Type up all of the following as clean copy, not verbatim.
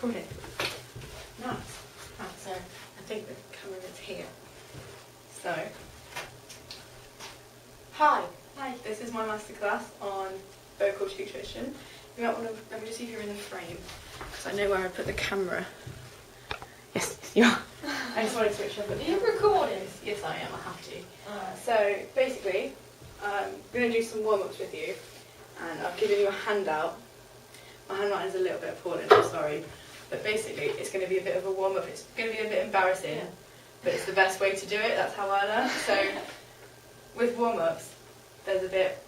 recording. Nice. Right, so I think the camera is here. So, hi. This is my masterclass on vocal tuition. You might want to, let me just see if you're in the frame, because I know where I put the camera. Yes, you are. I just wanted to switch up. Are you recording? Yes, I am. I have to. So basically, I'm going to do some warm-ups with you, and I've given you a handout. My handwriting is a little bit appalling, I'm sorry. But basically, it's going to be a bit of a warm-up. It's going to be a bit embarrassing, but it's the best way to do it. That's how I learn. So with warm-ups, there's a bit,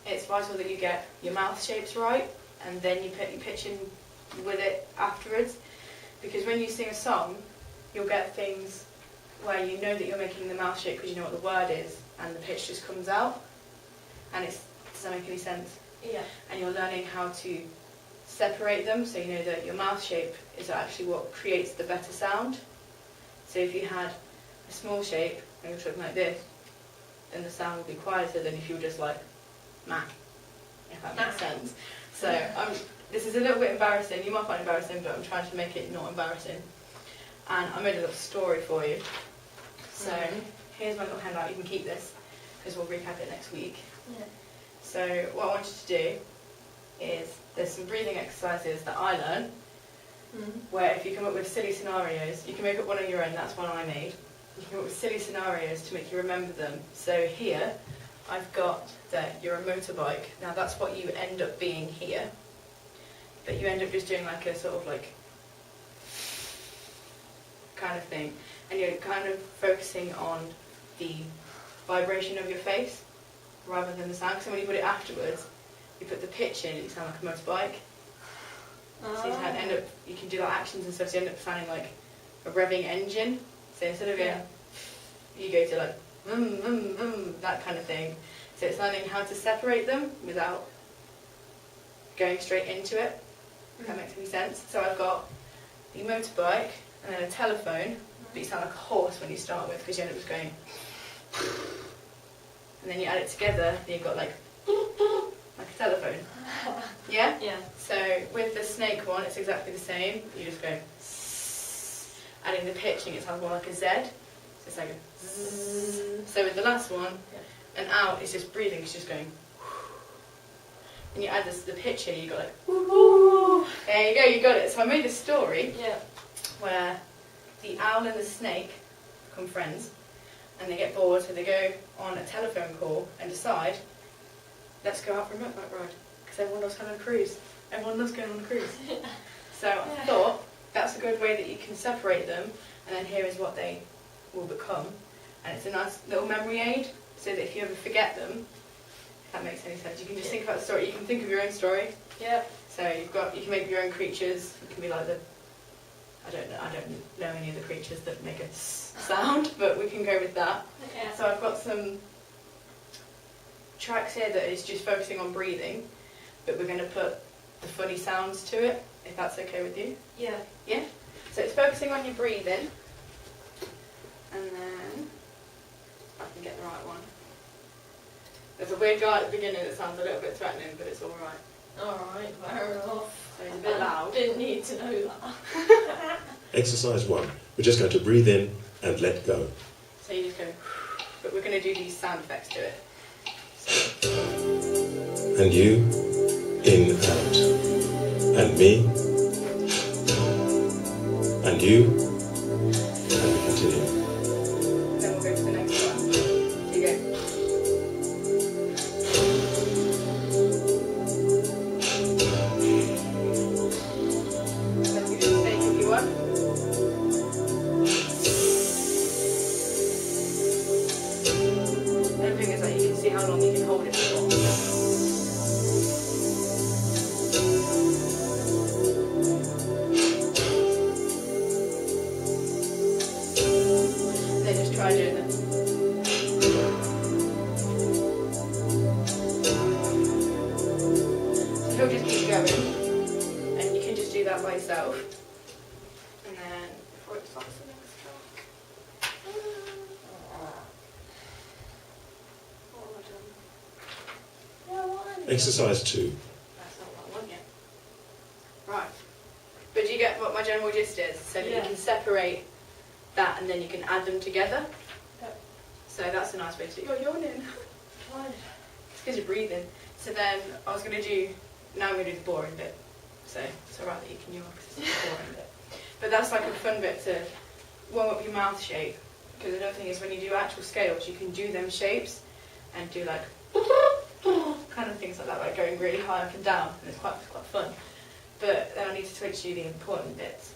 it's vital that you get your mouth shapes right, and then you put your pitch in with it afterwards. Because when you sing a song, you'll get things where you know that you're making the mouth shape because you know what the word is, and the pitch just comes out. And does that make any sense? Yeah. And you're learning how to separate them, so you know that your mouth shape is actually what creates the better sound. So if you had a small shape and you're talking like this, then the sound would be quieter than if you were just like, meh, if that makes sense. So this is a little bit embarrassing. You might find it embarrassing, but I'm trying to make it not embarrassing. And I made a little story for you. So here's my little handout. You can keep this, because we'll recap it next week. Yeah. So what I want you to do is, there's some breathing exercises that I learned, where if you come up with silly scenarios, you can make up one on your own. That's one I made. You can come up with silly scenarios to make you remember them. So here, I've got that you're a motorbike. Now that's what you end up being here. But you end up just doing like a sort of like kind of thing, and you're kind of focusing on the vibration of your face rather than the sound. So when you put it afterwards, you put the pitch in, you sound like a motorbike. So you can end up, you can do like actions and stuff, so you end up sounding like a revving engine. So instead of going, you go to like vroom, vroom, vroom, that kind of thing. So it's learning how to separate them without going straight into it. If that makes any sense. So I've got the motorbike and then a telephone, but you sound like a horse when you start with, because you end up just going, and then you add it together, and you've got like a telephone. Yeah? Yeah. So with the snake one, it's exactly the same. You just go, adding the pitching, it sounds more like a Z. So it's like a zzz. So with the last one, an out is just breathing, it's just going. And you add the pitch here, you got like, woo. There you go, you got it. So I made this story where the owl and the snake become friends, and they get bored, so they go on a telephone call and decide, let's go out for a motorbike ride, because everyone loves going on a cruise. Everyone loves going on a cruise. So I thought that's a good way that you can separate them, and then here is what they will become. And it's a nice little memory aid, so that if you ever forget them, if that makes any sense, you can just think about the story. You can think of your own story. Yeah. So you can make your own creatures. It can be like I don't know any of the creatures that make a sound, but we can go with that. Yeah. So I've got some tracks here that is just focusing on breathing, but we're going to put the funny sounds to it, if that's okay with you. Yeah. Yeah? So it's focusing on your breathing, and then I can get the right one. There's a weird guy at the beginning that sounds a little bit threatening, but it's alright. Alright, fair enough. So he's a bit loud. Didn't need to know that. Exercise 1. We're just going to breathe in and let go. So you just go, but we're going to do these sound effects to it. And you, in, out. And me, and you, and we continue. Then we'll go to the next one. So you go. Then we'll do the snake if you want. And the thing is that you can see how long you can hold it for. Try doing this. So he'll just keep going, and you can just do that by yourself. And then before it starts the next track. What have I done? Exercise 2. That's not what I want yet. Right. But do you get my general gist is? So that you can separate that and then you can add them together. Yep. So that's a nice way to do it. You're yawning. Fine. It's because you're breathing. So then I was going to do, now I'm going to do the boring bit. So it's alright that you can yawn because it's the boring bit. But that's like a fun bit to warm up your mouth shape. Because another thing is when you do actual scales, you can do them shapes and do like kind of things like that, like going really high up and down, and it's quite fun. But then I need to teach you the important bits.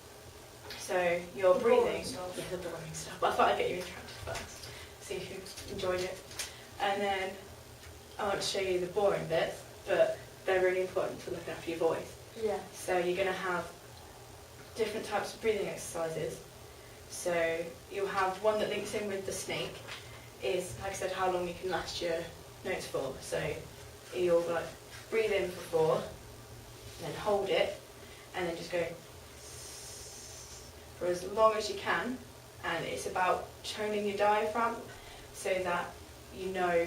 So you're breathing. Yeah, the boring stuff. But I thought I'd get you interactive first, see if you enjoyed it. And then I want to show you the boring bits, but they're really important to look after your voice. Yeah. So you're going to have different types of breathing exercises. So you'll have one that links in with the snake, is, like I said, how long you can last your notes for. So you'll like breathe in for 4, then hold it, and then just go for as long as you can. And it's about toning your diaphragm so that you know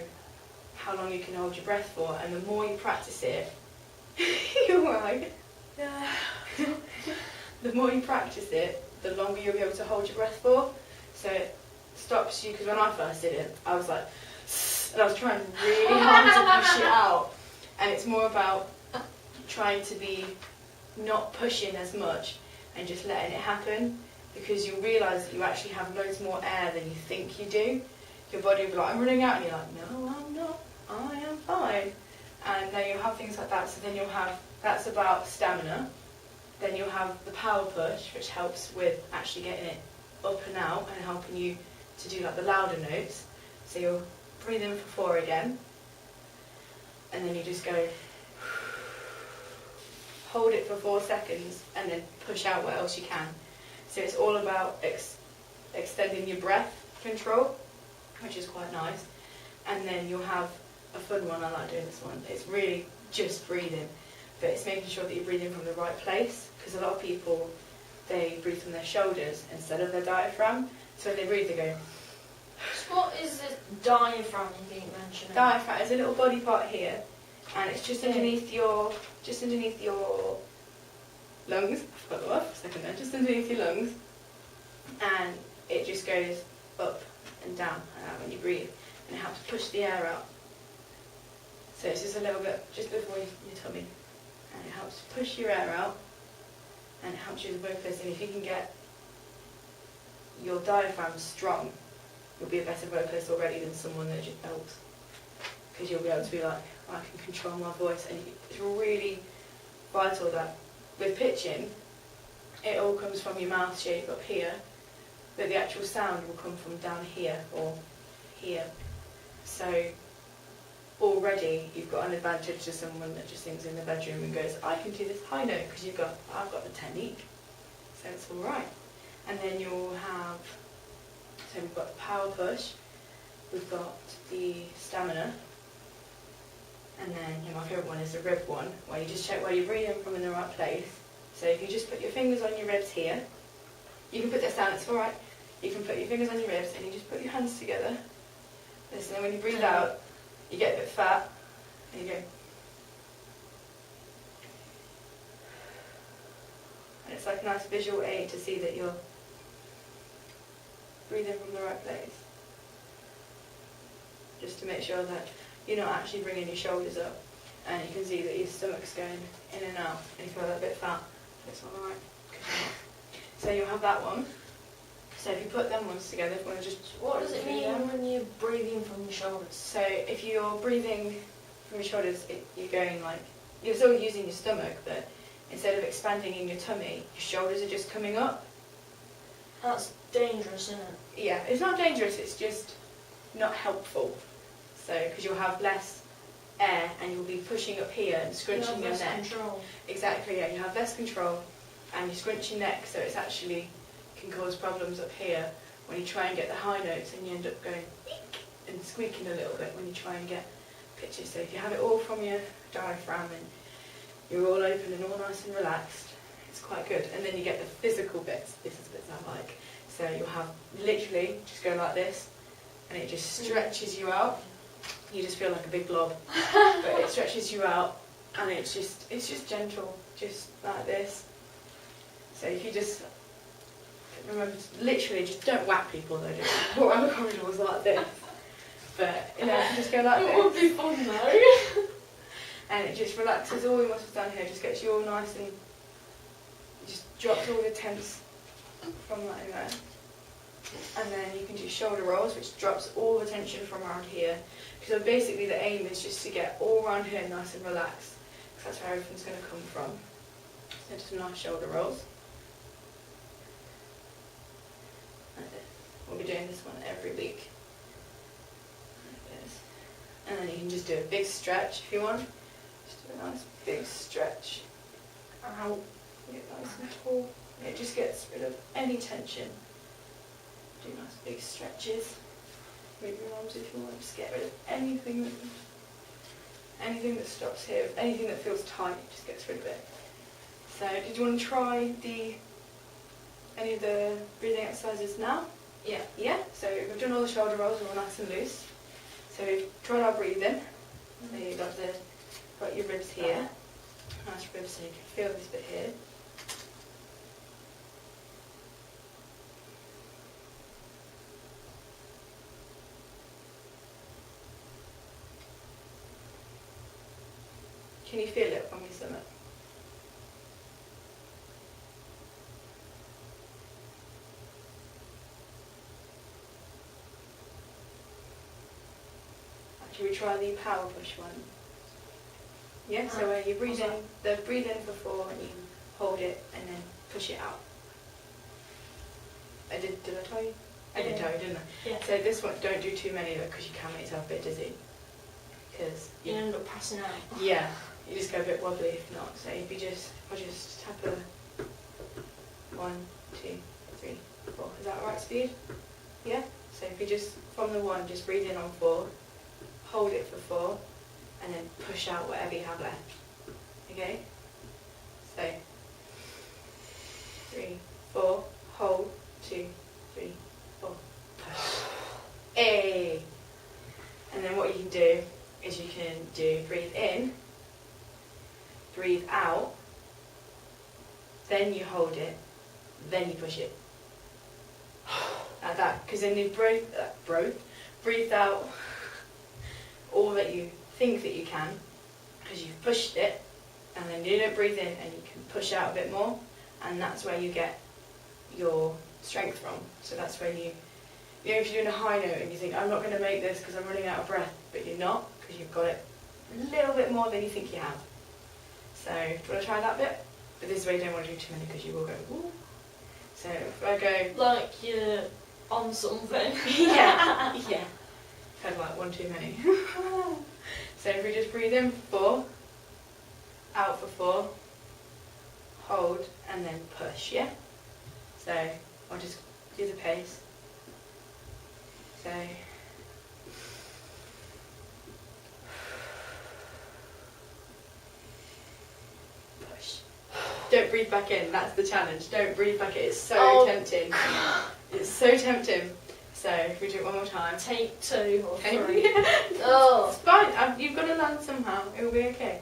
how long you can hold your breath for. And the more you practice it, you're right. Yeah. The more you practice it, the longer you'll be able to hold your breath for. So it stops you, because when I first did it, I was like, and I was trying really hard to push it out. And it's more about trying to be not pushing as much and just letting it happen, because you'll realise that you actually have loads more air than you think you do. Your body will be like, I'm running out, and you're like, no, I'm not, I am fine. And then you'll have things like that. So then you'll have, that's about stamina. Then you'll have the power push, which helps with actually getting it up and out and helping you to do like the louder notes. So you'll breathe in for 4 again, and then you just go, hold it for 4 seconds, and then push out what else you can. So it's all about extending your breath control, which is quite nice. And then you'll have a fun one. I like doing this one. It's really just breathing, but it's making sure that you're breathing from the right place, because a lot of people, they breathe from their shoulders instead of their diaphragm. So when they breathe, they go. So what is this diaphragm you keep mentioning? Diaphragm is a little body part here, and it's just underneath your lungs. I forgot the word for a second there. Just underneath your lungs, and it just goes up and down when you breathe, and it helps push the air out. So it's just a little bit just before your tummy, and it helps push your air out, and it helps you with the vocalist. And if you can get your diaphragm strong, you'll be a better vocalist already than someone that just belts, because you'll be able to be like, I can control my voice. And it's really vital that with pitching, it all comes from your mouth shape up here, but the actual sound will come from down here or here. So already you've got an advantage to someone that just sings in the bedroom and goes, I can do this high note because I've got the technique. So it's all right. And then you'll have, so we've got the power push, we've got the stamina, and then my favourite one is the rib one, where you just check where you're breathing from in the right place. So if you just put your fingers on your ribs here, you can put this down, it's all right. You can put your fingers on your ribs and you just put your hands together. And then when you breathe out, you get a bit fat, and you go. And it's like a nice visual aid to see that you're breathing from the right place. Just to make sure that you're not actually bringing your shoulders up, and you can see that your stomach's going in and out, and you feel that bit fat. It's all right. So you'll have that one. So if you put them ones together, if you want to just... What does it mean when you're breathing from your shoulders? So if you're breathing from your shoulders, you're going like, you're still using your stomach, but instead of expanding in your tummy, your shoulders are just coming up. That's dangerous, isn't it? Yeah, it's not dangerous, it's just not helpful. So, because you'll have less air and you'll be pushing up here and scrunching your neck. Control. Exactly, yeah, you have less control and you scrunch your neck, so it's actually can cause problems up here when you try and get the high notes, and you end up going eek and squeaking a little bit when you try and get pitches. So if you have it all from your diaphragm and you're all open and all nice and relaxed, it's quite good. And then you get the physical bits. This is the bits I like. So you'll have literally just go like this, and it just stretches you out. You just feel like a big blob, but it stretches you out, and it's just gentle, just like this. So if you just remember, literally, just don't whack people though. Walk around the corridors like this. But you know, if you just go like this. It would be fun though. And it just relaxes all your muscles down here. Just gets you all nice and just drops all the tense from that in there. And then you can do shoulder rolls, which drops all the tension from around here. So basically the aim is just to get all around here nice and relaxed. Because that's where everything's going to come from. So just nice shoulder rolls. We'll be doing this one every week. Like this. And then you can just do a big stretch if you want. Just do a nice big stretch. Ow. Get nice and tall. It just gets rid of any tension. Do nice big stretches. Move your arms if you want. Just get rid of anything that stops here. Anything that feels tight, just gets rid of it. So, did you want to try any of the breathing exercises now? Yeah. Yeah. So we've done all the shoulder rolls, all nice and loose. So we've tried our breathing. So you've got your ribs here. Nice ribs, so you can feel this bit here. Can you feel it on your stomach? Should we try the power push one? Yeah, so where you breathe in for 4 and you hold it and then push it out. Did I tell you? I did tell you, didn't I? Yeah. So this one, don't do too many of it because you can make yourself a bit dizzy. Because you end up passing out. Yeah, you just go a bit wobbly if not. So if you I'll just tap a 1, 2, 3, 4. Is that the right speed? Yeah? So if you just, from the 1, just breathe in on 4, hold it for 4, and then push out whatever you have left. Okay? So 3, 4, hold, 2, 3, 4, push. Hey! And then what you can do is you can do breathe in, breathe out, then you hold it, then you push it. Like that. Because then you breathe out all that you think that you can, because you've pushed it, and then you don't breathe in and you can push out a bit more, and that's where you get your strength from. So that's where you know, if you're doing a high note and you think, I'm not going to make this because I'm running out of breath, but you're not, because you've got it a little bit more than you think you have. So, do you want to try that bit? But this is where you don't want to do too many because you will go, ooh. So, if I go... Like you're on something. yeah. Kind of like 1 too many. So if we just breathe in for 4, out for 4, hold, and then push, yeah? So I'll just do the pace. So push. Don't breathe back in, that's the challenge. Don't breathe back in, it's so tempting. It's so tempting. So if we do it one more time. Take 2 or 3. Oh. It's fine, you've got to land somehow, it will be okay.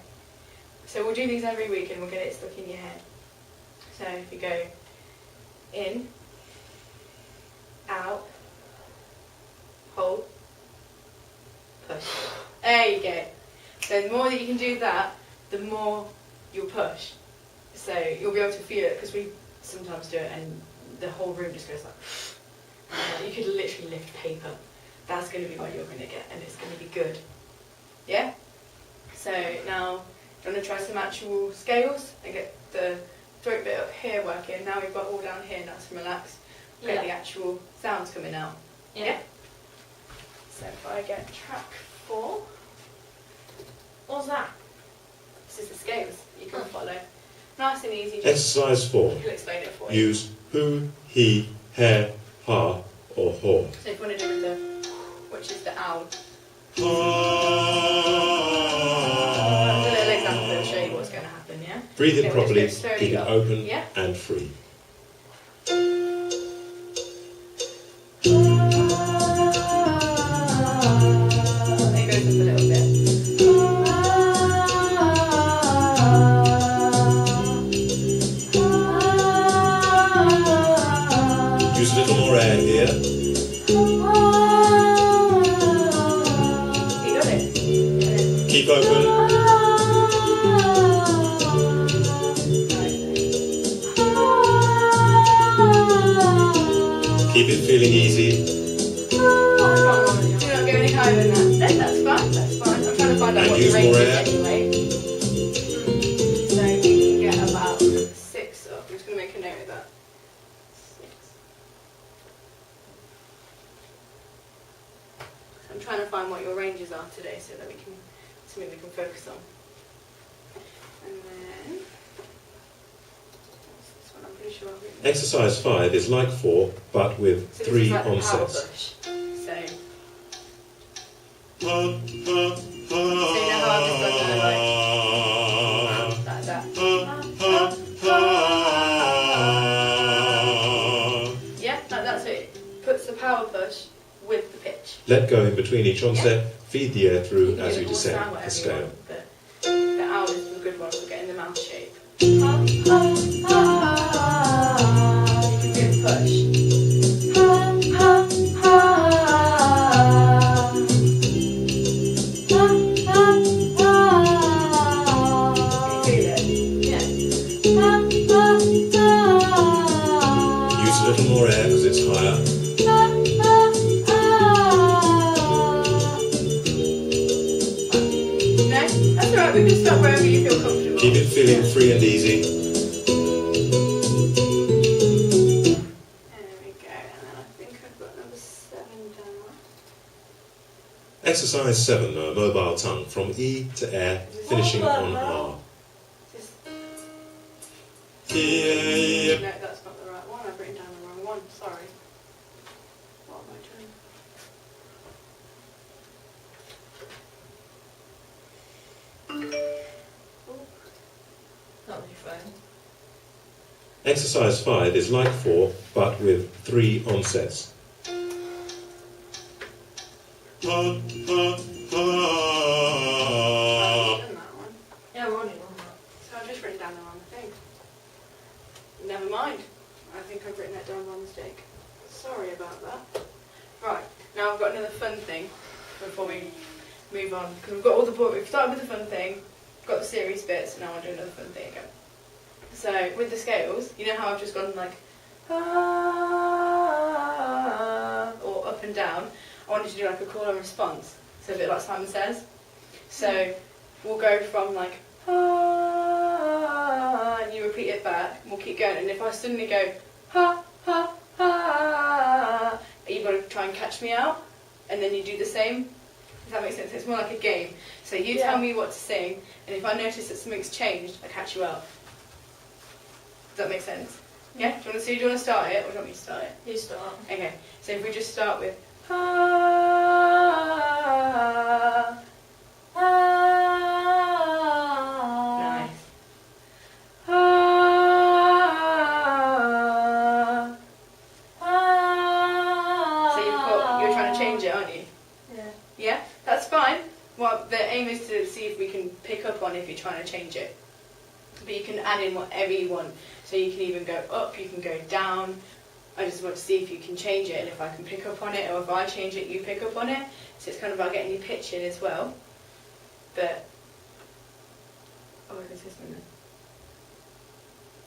So we'll do these every week and we'll get it stuck in your head. So if you go in, out, hold, push. There you go. So the more that you can do that, the more you'll push. So you'll be able to feel it, because we sometimes do it and the whole room just goes like... You could literally lift paper. That's going to be what you're going to get, and it's going to be good. Yeah? So now, do you want to try some actual scales and get the throat bit up here working? Now we've got all down here nice and relaxed. Get the actual sounds coming out. Yeah? So if I get track 4. What's that? This is the scales you can follow. Nice and easy. Exercise 4. He'll explain it for you. Use who, he, her, ha, or haw. So if you want to do with the, which is the owl. Ha. A little example to show you what's going to happen, yeah? Breathe in Okay, properly, we'll just go slowly keep it up. open Yeah? and free. It goes up a little bit. to find what your ranges are today so that we can something we can focus on. And then this one I'm pretty sure I've written. Exercise 5 is like 4, but with So 3 this is like onsets. the power push. So you know how I've just done there, like that. Yeah, like that. So it puts the power push with the pitch. Let go in between each onset, feed the air through can as do you it all descend sound the whatever you scale. want, but the owl is the good one for getting the mouth shape. You can do the push. Can you feel it? Yeah. Use a little more air because it's higher. No? That's alright, we can stop wherever you feel comfortable. Keep it feeling free and easy. There we go, and then I think I've got number 7 down. Exercise 7 now, mobile tongue, from E to air, finishing on R. Just, Yeah. no, that's not the right one. I've written down the wrong one. Sorry. What am I doing? Not on your phone. Exercise 5 is like 4, but with 3 onsets. I've already done that one. Yeah, we're on it on that. So I've just written down the wrong thing. Never mind. I think I've written that down by mistake. Sorry about that. Right, now I've got another fun thing before we move on. Because we've got all the we've started with the fun thing, got the serious bits, and now I'll do another fun thing again. So with the scales, you know how I've just gone like ah, or up and down? I wanted to do like a call and response. So a bit like Simon Says. So we'll go from like ah, and you repeat it back, and we'll keep going. And if I suddenly go ha ha ha, you've got to try and catch me out, and then you do the same. Does that make sense? It's more like a game. So you tell me what to sing, and if I notice that something's changed, I catch you out. Does that make sense? Yeah? Do you want to start it, or do you want me to start it? You start. Okay. So if we just start with ah, ah, nice. Ah, ah. So you're trying to change it, aren't you? Yeah. Yeah, that's fine. Well, the aim is to see if we can pick up on if you're trying to change it. But you can add in whatever you want. So you can even go up, you can go down. I just want to see if you can change it and if I can pick up on it, or if I change it, you pick up on it. So it's kind of about getting your pitch in as well. But, oh, there's this one then.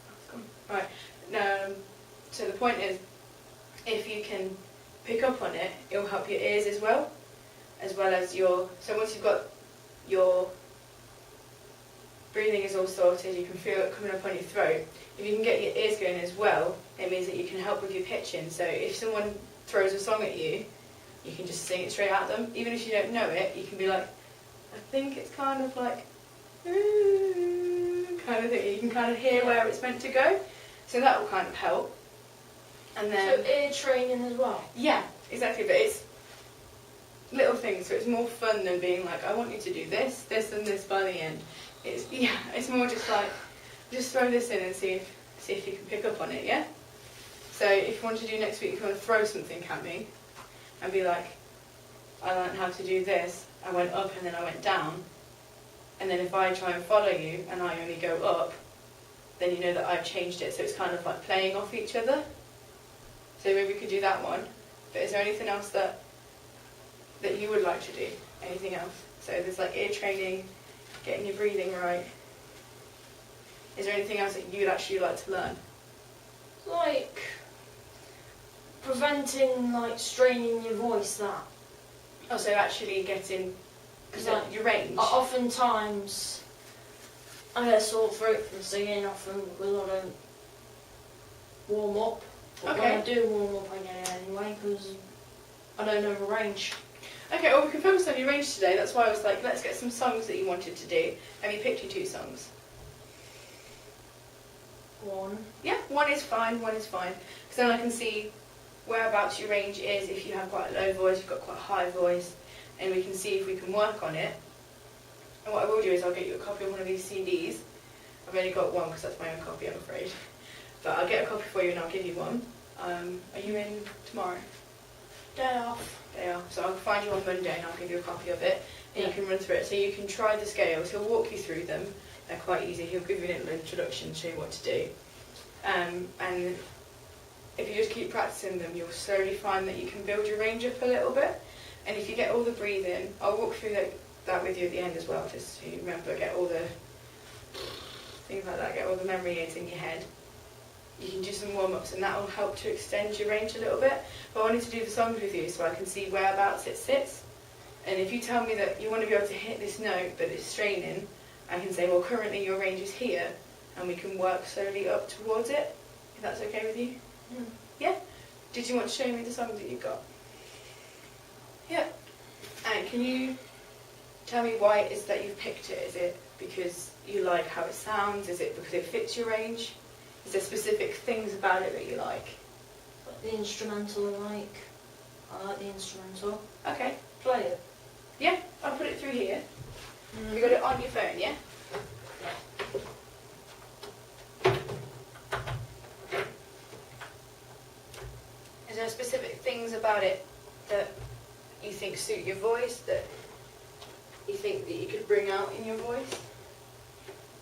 Oh, it's gone. Right, so the point is, if you can pick up on it, it'll help your ears as well as your, so once you've got your breathing is all sorted, you can feel it coming up on your throat. If you can get your ears going as well, it means that you can help with your pitching. So if someone throws a song at you, you can just sing it straight at them. Even if you don't know it, you can be like, I think it's kind of like, ooh, kind of thing. You can kind of hear where it's meant to go. So that will kind of help. And then, So ear training as well? yeah, exactly. But it's little things, so it's more fun than being like, I want you to do this, this and this by the end. It's more just like, just throw this in and see if you can pick up on it, yeah? So if you want to do next week, if you want to throw something at me and be like, I learned how to do this, I went up and then I went down, and then if I try and follow you and I only go up, then you know that I've changed it, so it's kind of like playing off each other. So maybe we could do that one. But is there anything else that you would like to do? Anything else? So there's like ear training, getting your breathing right. Is there anything else that you'd actually like to learn? Like preventing like straining your voice, that. Also actually getting Like, your range. Oftentimes I get a sore throat from singing often because I don't warm up. But when I do warm up I get it anyway because I don't know the range. Okay, well we can focus on your range today. That's why I was like, let's get some songs that you wanted to do. Have you picked your 2 songs? 1. Yeah, 1 is fine, 1 is fine. Because then I can see whereabouts your range is, if you have quite a low voice, you've got quite a high voice, and we can see if we can work on it. And what I will do is I'll get you a copy of one of these CDs. I've only got one because that's my own copy, I'm afraid. But I'll get a copy for you and I'll give you one. Are you in tomorrow? Day off. Day off. So I'll find you on Monday and I'll give you a copy of it. And you can run through it. So you can try the scales. He'll walk you through them. They're quite easy. He'll give you a little introduction, show you what to do. And if you just keep practicing them, you'll slowly find that you can build your range up a little bit. And if you get all the breathing, I'll walk through that with you at the end as well, just so you remember, get all the things like that, get all the memory aids in your head. You can do some warm-ups and that will help to extend your range a little bit. But I wanted to do the songs with you so I can see whereabouts it sits. And if you tell me that you want to be able to hit this note but it's straining, I can say, well, currently your range is here, and we can work slowly up towards it, if that's okay with you. Mm. Yeah? Did you want to show me the songs that you've got? Yeah. And can you tell me why it is that you've picked it? Is it because you like how it sounds? Is it because it fits your range? Is there specific things about it that you like? But the instrumental I like the instrumental. Okay. Play it. Yeah, I'll put it through here. You got it on your phone, yeah? Is there specific things about it that you think suit your voice, that you think that you could bring out in your voice?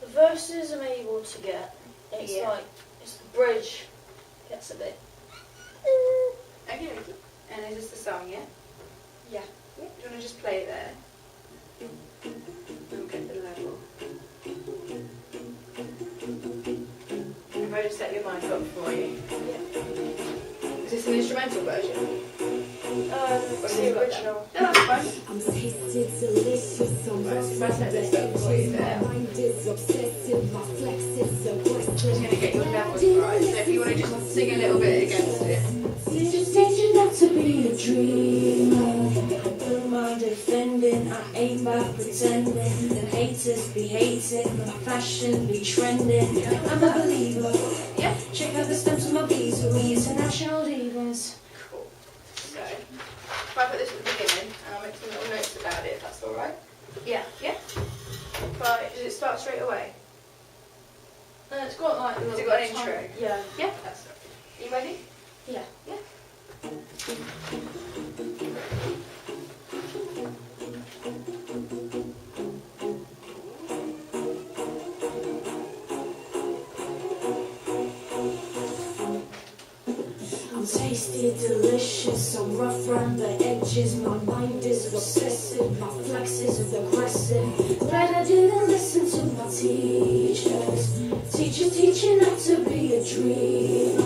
The verses I'm able to get. It's Yeah. like, it's the bridge gets a bit. Okay, okay. And is this the song, yeah? Yeah. Do you want to just play it there? And get the level. If I just set your mic up for you. Yeah. Is this an instrumental version? It's the original. No, that's fine. I'm tasted delicious, I'm Right, so if I set this up for you there, my mind is obsessive, my flex is aggressive. I'm just going to get your levels right. So if you want to just sing a little bit against it. Teaching not to be a dreamer. I don't mind defending, I ain't about pretending. The haters be hating, my fashion be trending. I'm a believer. Yeah. Check out the stems of my beats, we international divas. Cool. So, if I put this at the beginning, and I'll make some little notes about it, if that's alright. Yeah. Yeah? Right, does it start straight away? It's got like a Has it little got an time. intro? Yeah. Yeah, that's right. You ready? Yeah. Yeah. I'm tasty, delicious, I'm rough around the edges. My mind is obsessive, my flex is aggressive. But I didn't listen to my teachers. Teachers teaching not to be a dreamer.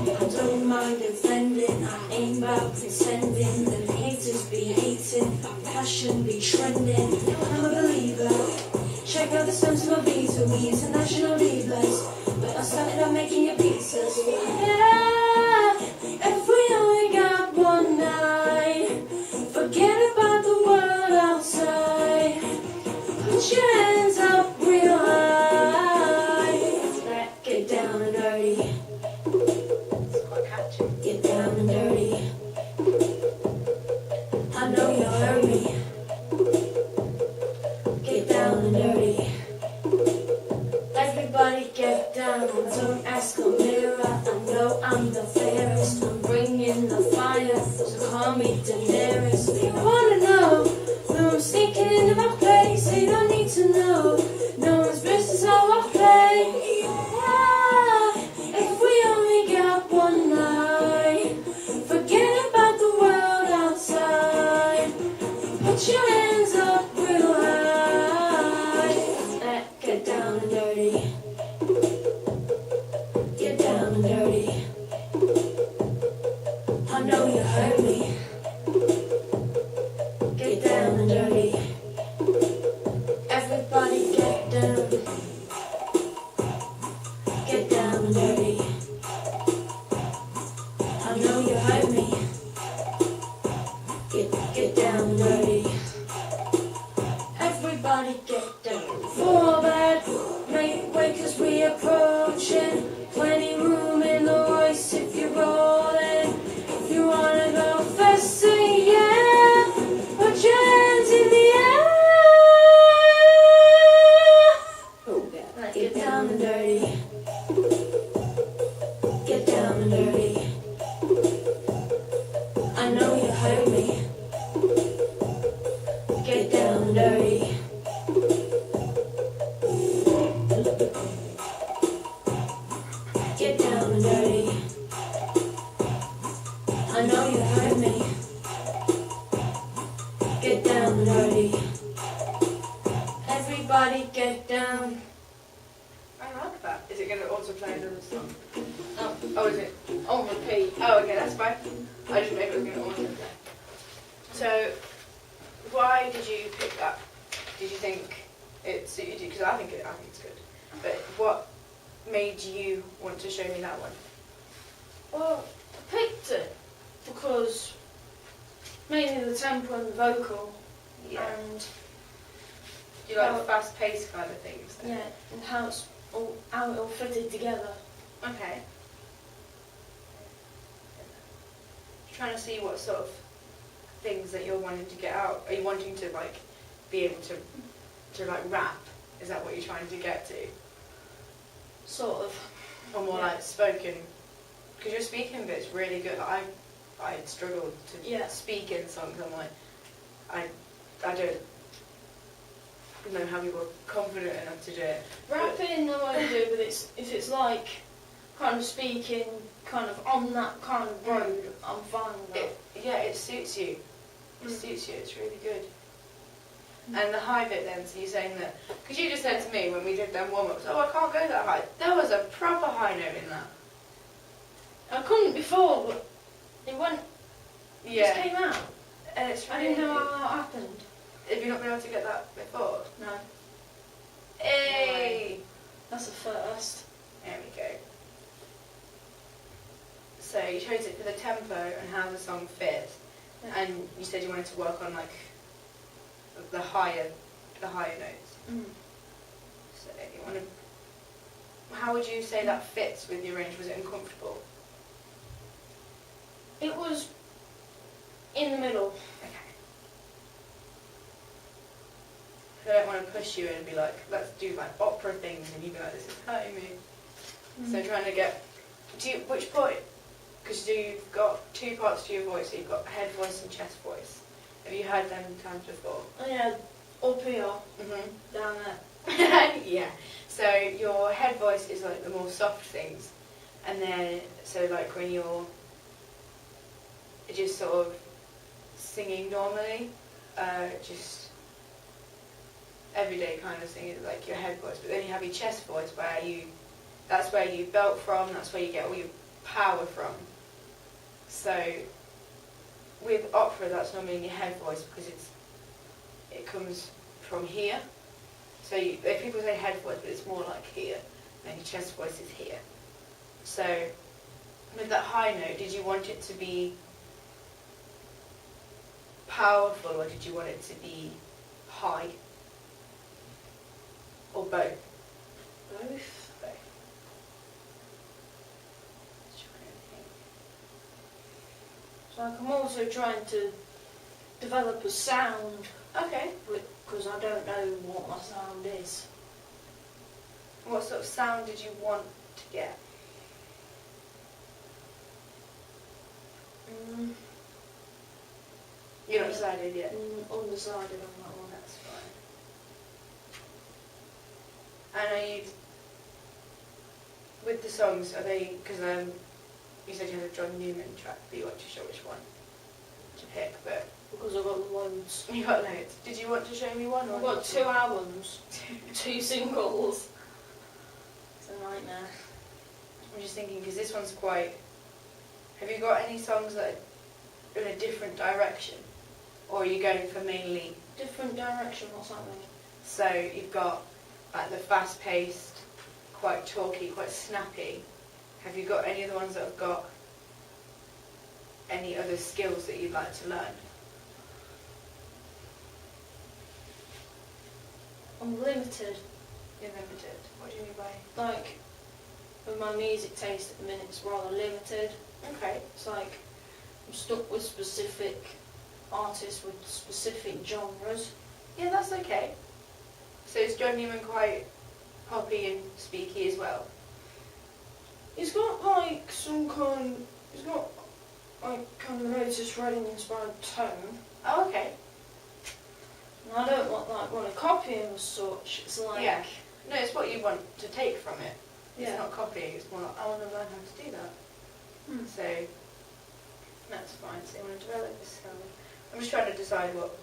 I don't mind defending, I ain't about pretending. The haters be hating, my passion be trending. I'm a believer. Check out the stems of my beats, we international divas. But I started out making your pizzas. Yeah, if we only got one night, forget about the world outside. Put your hands up real high. Get down and dirty. It's quite catchy. Get down and dirty. I know you heard me. Get down and dirty. Everybody get down and don't ask a mirror. I know I'm the fairest. I'm bringing the fire, so call me Daenerys. If you wanna know, no, I'm sneaking into my place. You don't need to know. No one's business how I play. Yeah, if we only got one night, forget about the world outside. Put your hands up real high. Get down and dirty. Get down and dirty. I know you heard me. Get down and dirty. Everybody get down. Get down and dirty. I know you heard me. Get down and dirty. Get down and dirty. Get down and dirty. I know you heard me. Get down and dirty. Get down and dirty. I know you heard me. Get down and dirty. Everybody get down. I like that. Is it going to also play another song? Oh, Oh, is it? on repeat. Oh, okay, that's fine. I didn't know if it was going to auto play. So, why did you pick that? Did you think it suited you? Because I think it's good. But what made you want to show me that one? Well, I picked it because mainly the tempo and the vocal, and Do you like the fast-paced kind of things? Then? yeah, and how it all fitted together. Okay. Trying to see what sort of things that you're wanting to get out. Are you wanting to like be able to like rap? Is that what you're trying to get to? Sort of. Or more like spoken? Because your speaking bit's really good. I struggled to speak in songs. I'm like, I don't know how people are confident enough to do it. Rapping, I won't do, but if it's like kind of speaking kind of on that kind of road, I'm fine with that. It suits you. It suits you. It's really good. And the high bit then, so you're saying that, because you just said to me when we did them warm-ups, oh, I can't go that high. There was a proper high note in that. I couldn't before, but it went, it just came out. And it's I really didn't know how that happened. Have you not been able to get that before? No. Hey! That's a first. There we go. So you chose it for the tempo and how the song fits, and you said you wanted to work on like the higher notes. So you want to. How would you say that fits with your range? Was it uncomfortable? It was in the middle. Okay. I don't want to push you and be like, let's do like opera things, and you'd be like, this is hurting me. So trying to get. Which point? Because you've got two parts to your voice. So you've got head voice and chest voice. Have you heard them times before? Yeah, up here, down there. Yeah. So your head voice is like the more soft things, and then so like when you're just sort of singing normally, just everyday kind of singing, like your head voice. But then you have your chest voice where that's where you belt from. That's where you get all your power from. So with opera, that's normally in your head voice because it comes from here. So if people say head voice, but it's more like here, and your chest voice is here. So with that high note, did you want it to be powerful, or did you want it to be high, or both? Both. So I'm also trying to develop a sound. Okay. Because I don't know what my sound is. What sort of sound did you want to get? You're not decided yet? Undecided on that one. That's fine. And are you, with the songs, are they, because you said you had a John Newman track, but you weren't too sure which one to pick, but... Because I've got loads. You got loads. Did you want to show me one? I've got 2 albums, 2 singles. It's a nightmare. I'm just thinking, because this one's quite... Have you got any songs that are in a different direction? Or are you going for mainly... Different direction or something? So you've got like the fast-paced, quite talky, quite snappy. Have you got any other ones that have got any other skills that you'd like to learn? I'm limited. You're limited. What do you mean by? Like, with my music taste at the minute, it's rather limited. Okay. It's like, I'm stuck with specific artists with specific genres. Yeah, that's okay. So is John Newman quite poppy and speaky as well. He's got like some kind. He's got like kind of Otis Redding inspired tone. Oh, okay. And I don't want to copy him as such. It's like Yeah. No, it's what you want to take from it. Yeah. It's not copying, it's more like, I want to learn how to do that. So, that's fine. So you want to develop this skill. I'm just trying to decide what,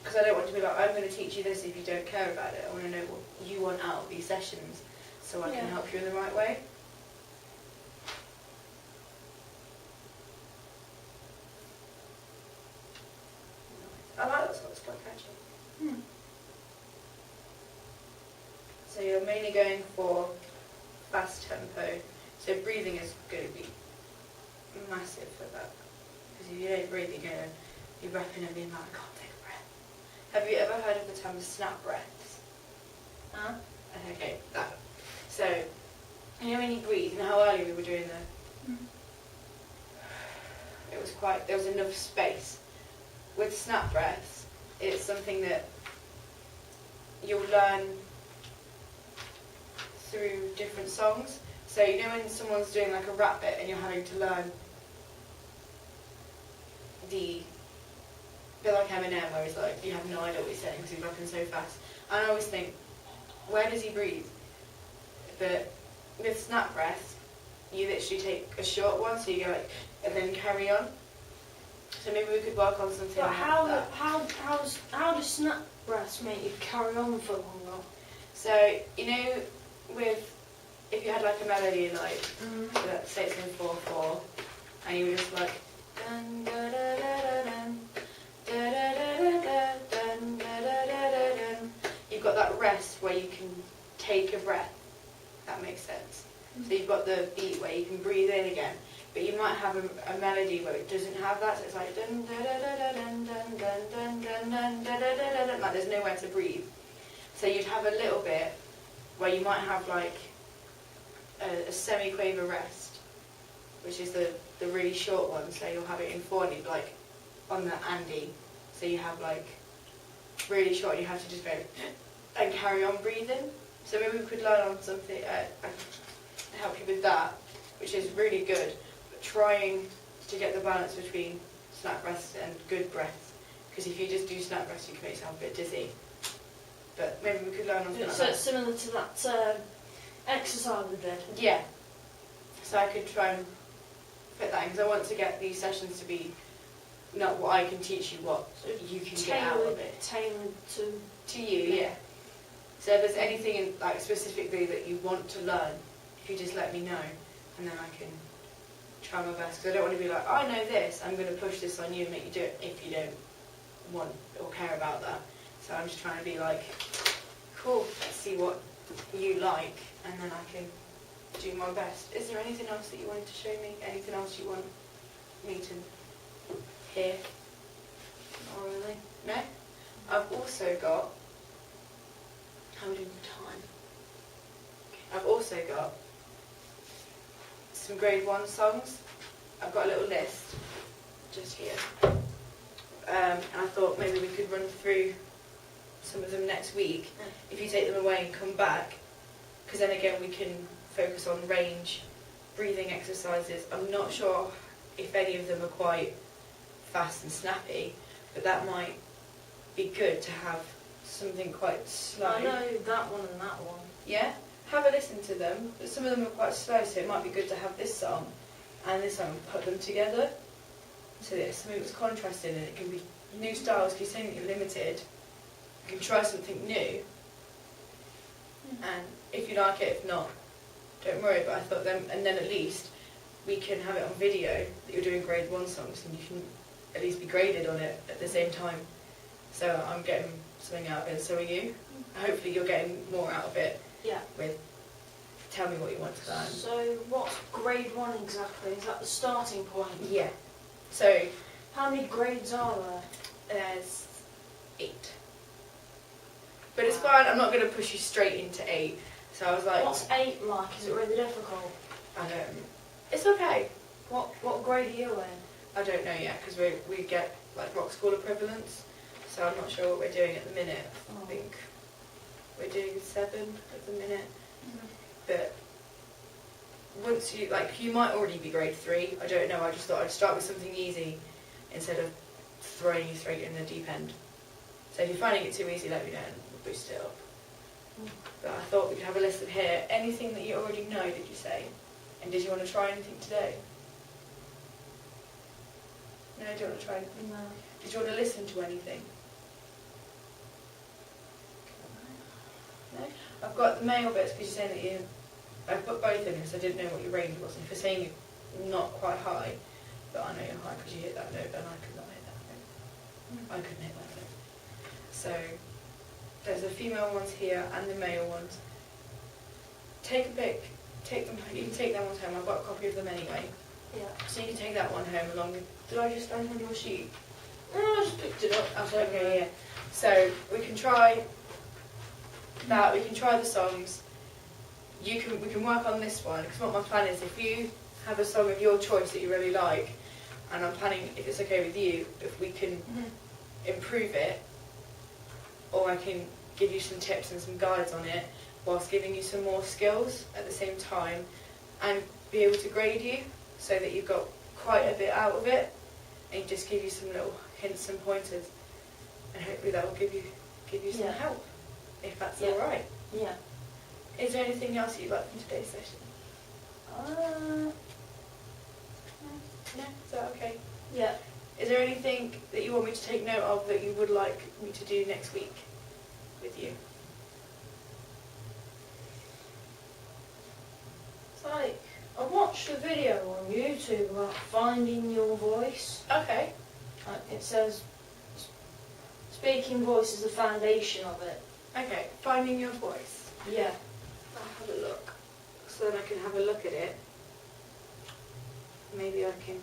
because I don't want to be like, I'm going to teach you this if you don't care about it. I want to know what you want out of these sessions so I can help you in the right way. I like that song, it's quite catchy. So you're mainly going for fast tempo. So breathing is going to be massive for that. Because if you don't breathe, you're rapping and being like, I can't take a breath. Have you ever heard of the term snap breaths? Huh? Okay, that. So, you know when you breathe, you know how early we were doing there was enough space. With snap breaths, it's something that you'll learn through different songs. So you know when someone's doing like a rap bit and you're having to learn the bit like Eminem where he's like, you have no idea what he's saying because he's rapping so fast. And I always think, where does he breathe? But with snap breaths, you literally take a short one, so you go like, and then carry on. So maybe we could work on something But like how that. how does snap breaths make you carry on for longer? So, you know, if you had like a melody like, let's say it's in 4/4, and you were just like, dun, da, da, da, da, dun, da, da, da, da, da, dun, da, da, da, da, dun. You've got that rest where you can take a breath. That makes sense. So you've got the beat where you can breathe in again, but you might have a melody where it doesn't have that, so it's like dun da da da da dun dun dun dun dun dun da da da da, like there's nowhere to breathe. So you'd have a little bit where you might have like a semi-quaver rest, which is the really short one, so you'll have it in 4 and you'd be like on the Andy, so you have like really short and you have to just go and carry on breathing. So maybe we could learn on something, help you with that, which is really good, but trying to get the balance between snap breaths and good breaths, because if you just do snap breaths you can make yourself a bit dizzy. But maybe we could learn on something like So that. it's similar to that exercise we did. Yeah. So I could try and fit that in, because I want to get these sessions to be not what I can teach you, what you can get out of it. Tailored To you, yeah. So if there's anything in, like specifically that you want to learn, if you just let me know, and then I can try my best. Because I don't want to be like, I know this, I'm going to push this on you and make you do it if you don't want or care about that. So I'm just trying to be like, cool, let's see what you like, and then I can do my best. Is there anything else that you wanted to show me? Anything else you want me to hear? Not really. No? I've also got, how are we doing for time? I've also got some grade 1 songs. I've got a little list just here. And I thought maybe we could run through some of them next week if you take them away and come back, because then again we can focus on range, breathing exercises. I'm not sure if any of them are quite fast and snappy, but that might be good to have something quite slow. I know that one and that one. Yeah? Have a listen to them. Some of them are quite slow, so it might be good to have this song and this song, put them together. So there's something that's contrasting, and it can be new styles, because you're saying that you're limited. You can try something new, and if you like it, if not, don't worry. But I thought and then at least we can have it on video that you're doing grade 1 songs, and you can at least be graded on it at the same time. So I'm getting something out of it, and so are you. Hopefully you're getting more out of it. Yeah. With tell me what you want to learn. So what's grade 1 exactly? Is that the starting point? Yeah. So How many grades are there? there's 8. But it's fine, I'm not going to push you straight into 8. So I was like, What's 8 like? Is it really difficult? I don't, it's okay. What grade are you in? I don't know yet, because we get like rock school equivalents, so I'm not sure what we're doing at the minute. I think We're doing 7 at the minute. But once you, like, you might already be grade 3, I don't know, I just thought I'd start with something easy instead of throwing you straight in the deep end. So if you're finding it too easy, let me know and we'll boost it up. But I thought we could have a list of here. Anything that you already know, did you say? And did you want to try anything today? No, do you want to try anything? No. Did you want to listen to anything? No? I've got the male bits because you're saying that you... I've put both in because I didn't know what your range was. And if you're saying you're not quite high, but I know you're high because you hit that note and I could not hit that note. I couldn't hit that note. So there's the female ones here and the male ones. Take a pic, take them. You can take them ones home. I've got a copy of them anyway. Yeah. So you can take that one home along with... Did I just stand on your sheet? No, I just picked it up. Okay, yeah. So we can try that. We can try the songs. We can work on this one because what my plan is, if you have a song of your choice that you really like, and I'm planning, if it's okay with you, if we can improve it, or I can give you some tips and some guides on it, whilst giving you some more skills at the same time, and be able to grade you so that you've got quite a bit out of it, and just give you some little hints and pointers, and hopefully that will give you some help, if that's all right. Yeah. Is there anything else you'd like from today's session? No? Is that okay? Yeah. Is there anything that you want me to take note of that you would like me to do next week with you? It's like, I watched a video on YouTube about finding your voice. Okay. It says, speaking voice is the foundation of it. Okay, finding your voice. Yeah. I'll have a look, so then I can have a look at it. Maybe I can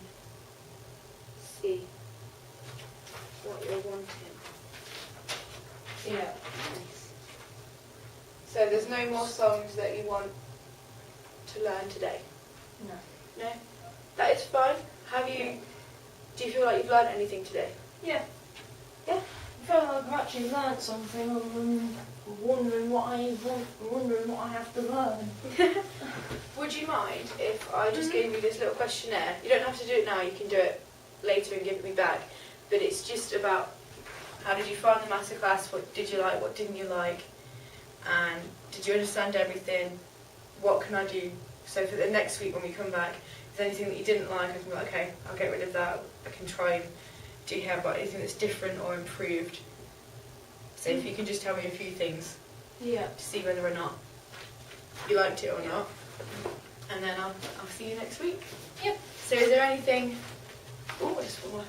see what you're wanting. Yeah. Nice. So there's no more songs that you want to learn today? No. No? That is fine. Do you feel like you've learned anything today? Yeah. Yeah? I feel like I've actually learned something other than wondering what I have to learn. Would you mind if I just gave you this little questionnaire? You don't have to do it now, you can do it later and give it me back. But it's just about how did you find the masterclass, what did you like, what didn't you like, and did you understand everything, what can I do? So for the next week when we come back, if there's anything that you didn't like, I can be like, okay, I'll get rid of that, I can try and do you have anything that's different or improved. So if you can just tell me a few things to see whether or not you liked it or not, and then I'll see you next week. Yep. So is there anything... Oh, I just want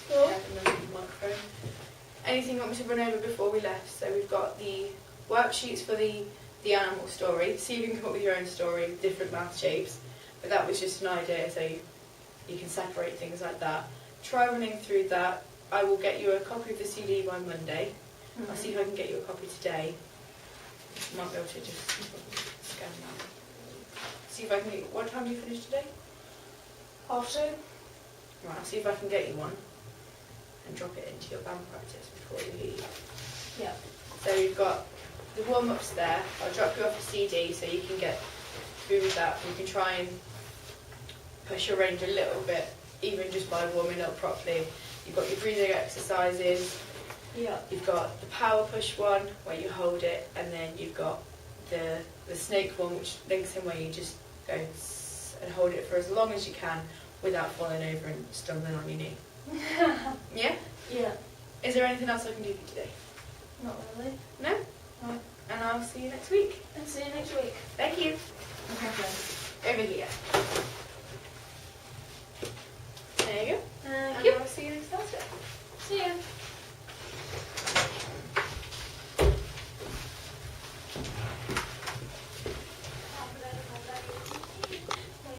my microphone. Anything you want me to run over before we left? So we've got the worksheets for the animal story. See if you can come up with your own story with different mouth shapes. But that was just an idea, so you can separate things like that. Try running through that. I will get you a copy of the CD by Monday. I'll see if I can get you a copy today. Might be able to just scan that. See if I can get you... What time do you finish today? 2:30. Right, I'll see if I can get you one and drop it into your band practice before you leave. Yeah. So you've got the warm-ups there. I'll drop you off a CD so you can get through with that. You can try and push your range a little bit, even just by warming up properly. You've got your breathing exercises. Yeah. You've got the power push one where you hold it, and then you've got the snake one, which links in where you just go and hold it for as long as you can without falling over and stumbling on your knee. Yeah? Yeah. Is there anything else I can do for you today? Not really. No? No. And I'll see you next week. And see you next week. Thank you. Okay. Over here.